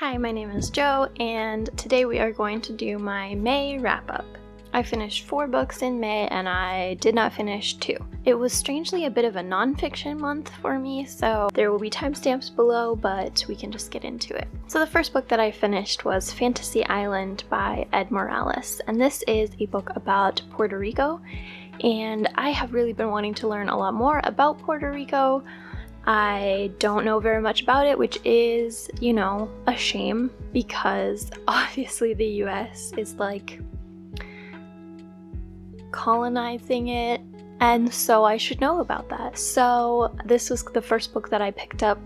Hi, my name is Jo, and today we are going to do my May wrap-up. I finished 4 books in May, and I did not finish 2. It was strangely a bit of a non-fiction month for me, so there will be timestamps below, but we can just get into it. So the first book that I finished was Fantasy Island by Ed Morales, and this is a book about Puerto Rico, and I have really been wanting to learn a lot more about Puerto Rico. I don't know very much about it, which is, a shame, because obviously the US is like colonizing it, and so I should know about that. So this was the first book that I picked up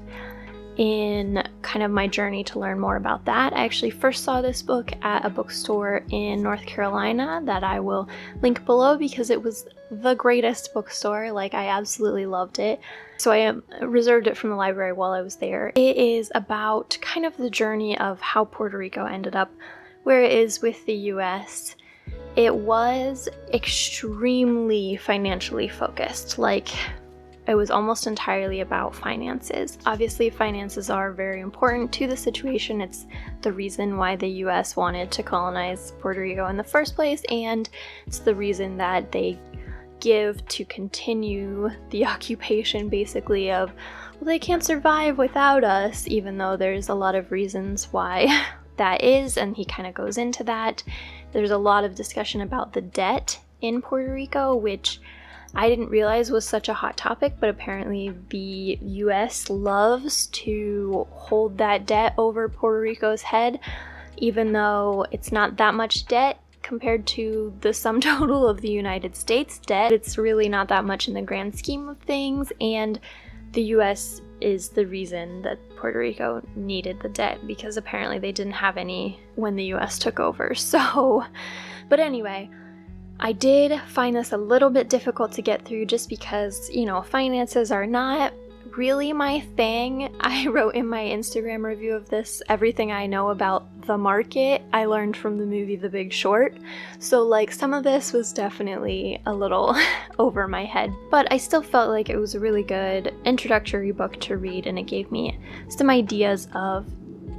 in kind of my journey to learn more about that. I actually first saw this book at a bookstore in North Carolina that I will link below because it was the greatest bookstore. Like, I absolutely loved it. So I reserved it from the library while I was there. It is about kind of the journey of how Puerto Rico ended up where it is with the US. It was extremely financially focused. Like, it was almost entirely about finances. Obviously, finances are very important to the situation. It's the reason why the US wanted to colonize Puerto Rico in the first place, and it's the reason that they give to continue the occupation, basically, of, well, they can't survive without us, even though there's a lot of reasons why that is, and he kind of goes into that. There's a lot of discussion about the debt in Puerto Rico, which I didn't realize was such a hot topic, but apparently the US loves to hold that debt over Puerto Rico's head, even though it's not that much debt compared to the sum total of the United States debt. It's really not that much in the grand scheme of things, and the US is the reason that Puerto Rico needed the debt, because apparently they didn't have any when the US took over. So, but anyway, I did find this a little bit difficult to get through just because, finances are not really my thing. I wrote in my Instagram review of this, everything I know about the market I learned from the movie The Big Short. So some of this was definitely a little over my head, but I still felt like it was a really good introductory book to read, and it gave me some ideas of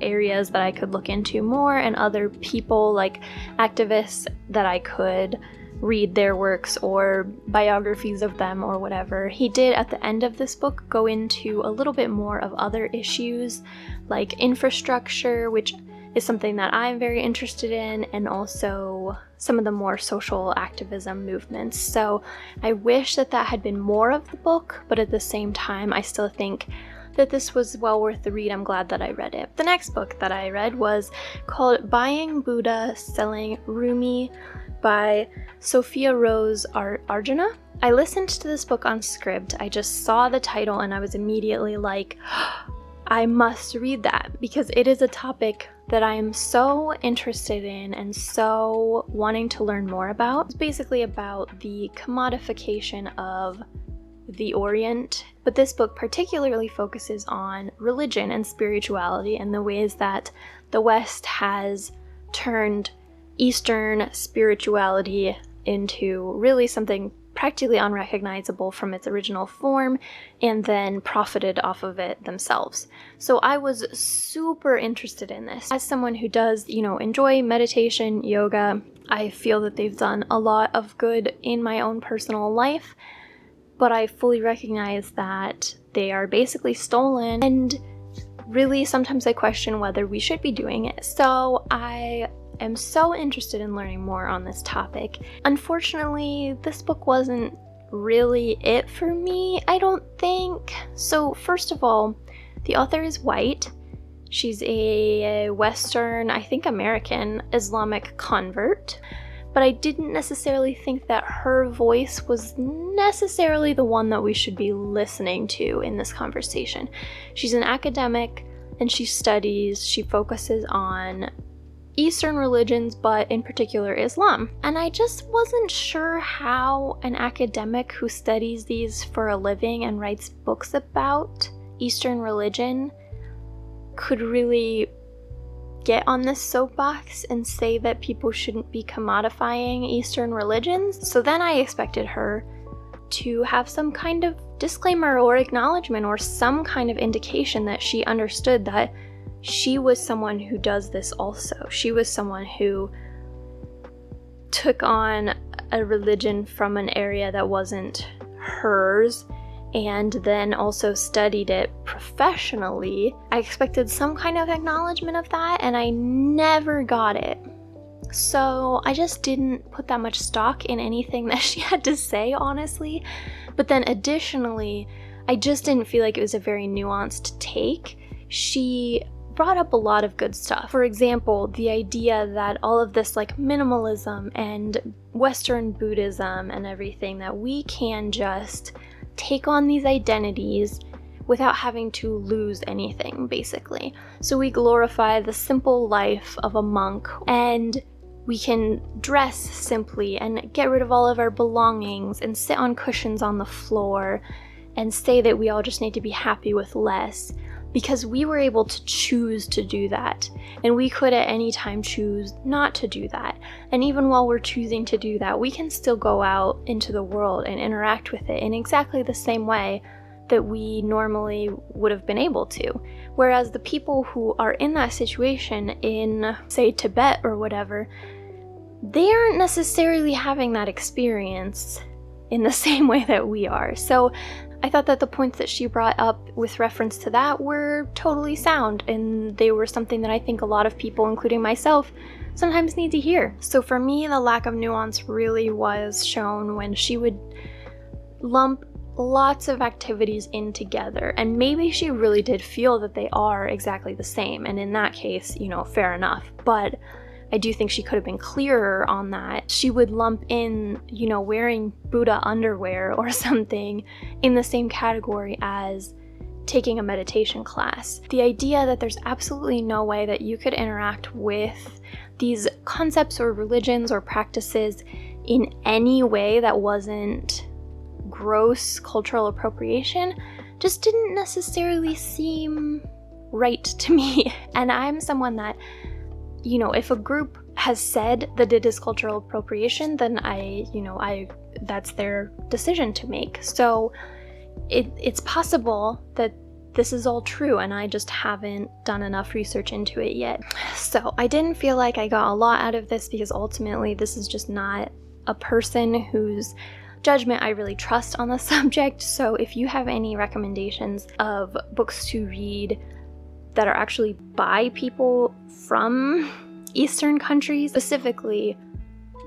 areas that I could look into more and other people, like activists, that I could read their works or biographies of them or whatever. He did, at the end of this book, go into a little bit more of other issues like infrastructure, which is something that I'm very interested in, and also some of the more social activism movements. So I wish that had been more of the book, but at the same time, I still think that this was well worth the read. I'm glad that I read it. The next book that I read was called Buying Buddha, Selling Rumi by Sophia Rose Arjuna. I listened to this book on Scribd. I just saw the title and I was immediately like, I must read that, because it is a topic that I am so interested in and so wanting to learn more about. It's basically about the commodification of the Orient, but this book particularly focuses on religion and spirituality and the ways that the West has turned Eastern spirituality into really something practically unrecognizable from its original form, and then profited off of it themselves. So I was super interested in this. As someone who does, enjoy meditation, yoga, I feel that they've done a lot of good in my own personal life, but I fully recognize that they are basically stolen, and really sometimes I question whether we should be doing it. So I am so interested in learning more on this topic. Unfortunately, this book wasn't really it for me, I don't think. So first of all, the author is white. She's a Western, I think American, Islamic convert. But I didn't necessarily think that her voice was necessarily the one that we should be listening to in this conversation. She's an academic, and she focuses on Eastern religions, but in particular Islam. And I just wasn't sure how an academic who studies these for a living and writes books about Eastern religion could really get on this soapbox and say that people shouldn't be commodifying Eastern religions. So then I expected her to have some kind of disclaimer or acknowledgement or some kind of indication that she understood that she was someone who does this also. She was someone who took on a religion from an area that wasn't hers and then also studied it professionally. I expected some kind of acknowledgement of that, and I never got it. So I just didn't put that much stock in anything that she had to say, honestly. But then additionally, I just didn't feel like it was a very nuanced take. She brought up a lot of good stuff. For example, the idea that all of this like minimalism and Western Buddhism and everything, that we can just take on these identities without having to lose anything, basically. So we glorify the simple life of a monk, and we can dress simply and get rid of all of our belongings and sit on cushions on the floor and say that we all just need to be happy with less, because we were able to choose to do that, and we could at any time choose not to do that. And even while we're choosing to do that, we can still go out into the world and interact with it in exactly the same way that we normally would have been able to. Whereas the people who are in that situation in, say, Tibet or whatever, they aren't necessarily having that experience in the same way that we are. So I thought that the points that she brought up with reference to that were totally sound, and they were something that I think a lot of people, including myself, sometimes need to hear. So for me, the lack of nuance really was shown when she would lump lots of activities in together, and maybe she really did feel that they are exactly the same, and in that case, fair enough. But I do think she could have been clearer on that. She would lump in, wearing Buddha underwear or something in the same category as taking a meditation class. The idea that there's absolutely no way that you could interact with these concepts or religions or practices in any way that wasn't gross cultural appropriation just didn't necessarily seem right to me. And I'm someone that, if a group has said that it is cultural appropriation, then that's their decision to make. So it's possible that this is all true, and I just haven't done enough research into it yet. So I didn't feel like I got a lot out of this, because ultimately this is just not a person whose judgment I really trust on the subject. So if you have any recommendations of books to read that are actually by people from Eastern countries, specifically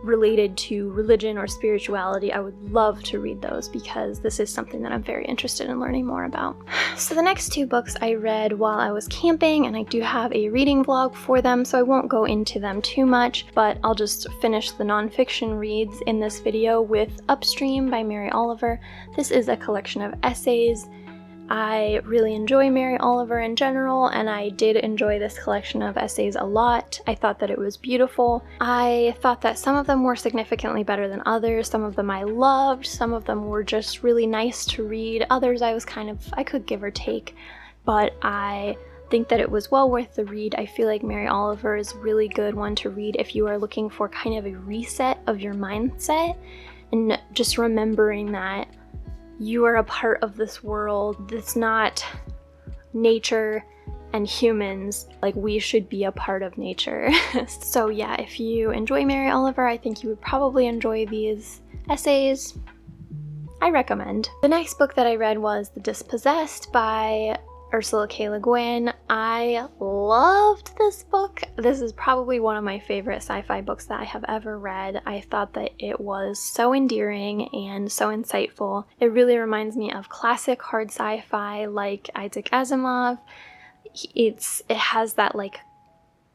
related to religion or spirituality, I would love to read those, because this is something that I'm very interested in learning more about. So the next two books I read while I was camping, and I do have a reading vlog for them, so I won't go into them too much, but I'll just finish the nonfiction reads in this video with Upstream by Mary Oliver. This is a collection of essays. I really enjoy Mary Oliver in general, and I did enjoy this collection of essays a lot. I thought that it was beautiful. I thought that some of them were significantly better than others. Some of them I loved. Some of them were just really nice to read. Others I could give or take, but I think that it was well worth the read. I feel like Mary Oliver is a really good one to read if you are looking for kind of a reset of your mindset, and just remembering that you are a part of this world that's not nature and humans. Like, we should be a part of nature. So yeah, if you enjoy Mary Oliver, I think you would probably enjoy these essays. I recommend. The next book that I read was The Dispossessed by Ursula K. Le Guin. I loved this book. This is probably one of my favorite sci-fi books that I have ever read. I thought that it was so endearing and so insightful. It really reminds me of classic hard sci-fi like Isaac Asimov. It has that like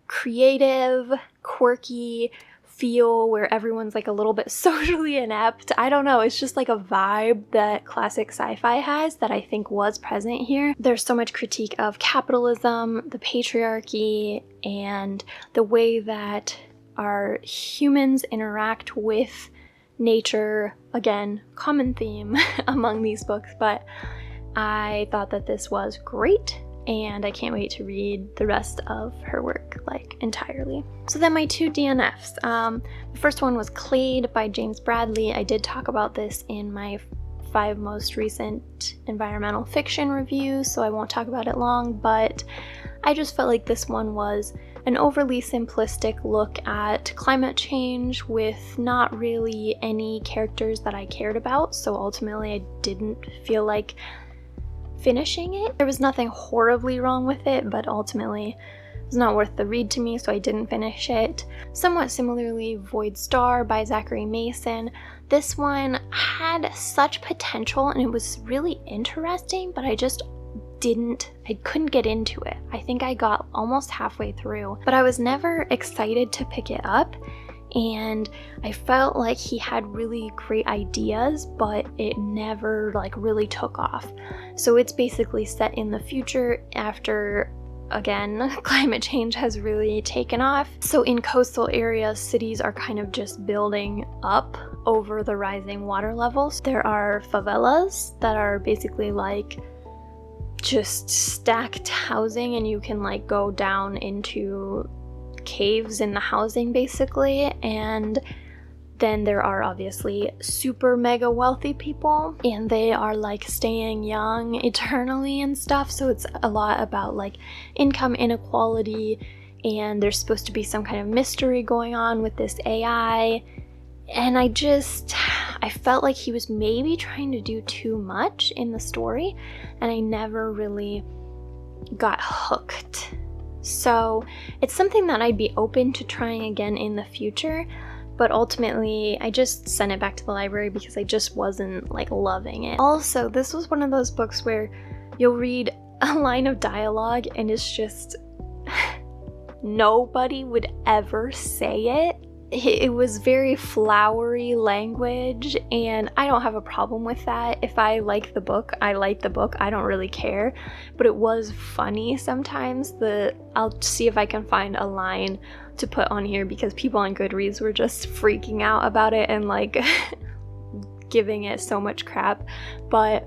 creative, quirky feel where everyone's like a little bit socially inept. I don't know, it's just like a vibe that classic sci-fi has that I think was present here. There's so much critique of capitalism, the patriarchy, and the way that our humans interact with nature. Again, common theme among these books, but I thought that this was great, and I can't wait to read the rest of her work, like, entirely. So then my two DNFs. The first one was Clade by James Bradley. I did talk about this in my 5 most recent environmental fiction reviews, so I won't talk about it long, but I just felt like this one was an overly simplistic look at climate change with not really any characters that I cared about, so ultimately I didn't feel like finishing it. There was nothing horribly wrong with it, but ultimately it was not worth the read to me, so I didn't finish it. Somewhat similarly, Void Star by Zachary Mason. This one had such potential and it was really interesting, but I couldn't get into it. I think I got almost halfway through, but I was never excited to pick it up, and I felt like he had really great ideas, but it never really took off. So it's basically set in the future after, again, climate change has really taken off. So in coastal areas, cities are kind of just building up over the rising water levels. There are favelas that are basically just stacked housing, and you can go down into caves in the housing basically. And then there are obviously super mega wealthy people, and they are staying young eternally and stuff, so it's a lot about income inequality, and there's supposed to be some kind of mystery going on with this AI. And I felt like he was maybe trying to do too much in the story, and I never really got hooked. So it's something that I'd be open to trying again in the future, but ultimately I just sent it back to the library because I just wasn't loving it. Also, this was one of those books where you'll read a line of dialogue and it's just nobody would ever say it. It was very flowery language, and I don't have a problem with that. If I like the book, I like the book. I don't really care. But it was funny sometimes. I'll see if I can find a line to put on here, because people on Goodreads were just freaking out about it and giving it so much crap. But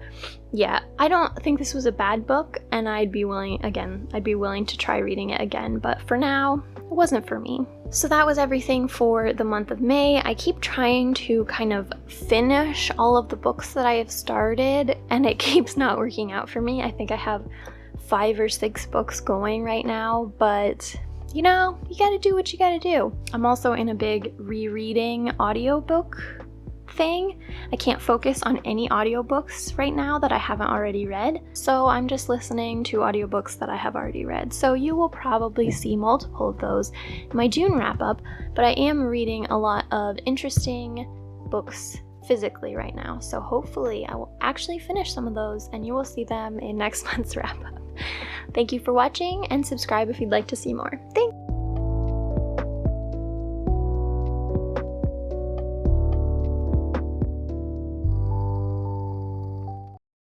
yeah, I don't think this was a bad book, and I'd be willing to try reading it again, but for now, it wasn't for me. So that was everything for the month of May. I keep trying to kind of finish all of the books that I have started, and it keeps not working out for me. I think I have 5 or 6 books going right now, but you gotta do what you gotta do. I'm also in a big rereading audiobook thing. I can't focus on any audiobooks right now that I haven't already read, so I'm just listening to audiobooks that I have already read. So you will probably see multiple of those in my June wrap up, but I am reading a lot of interesting books physically right now, so hopefully I will actually finish some of those and you will see them in next month's wrap up. Thank you for watching, and subscribe if you'd like to see more. Thanks!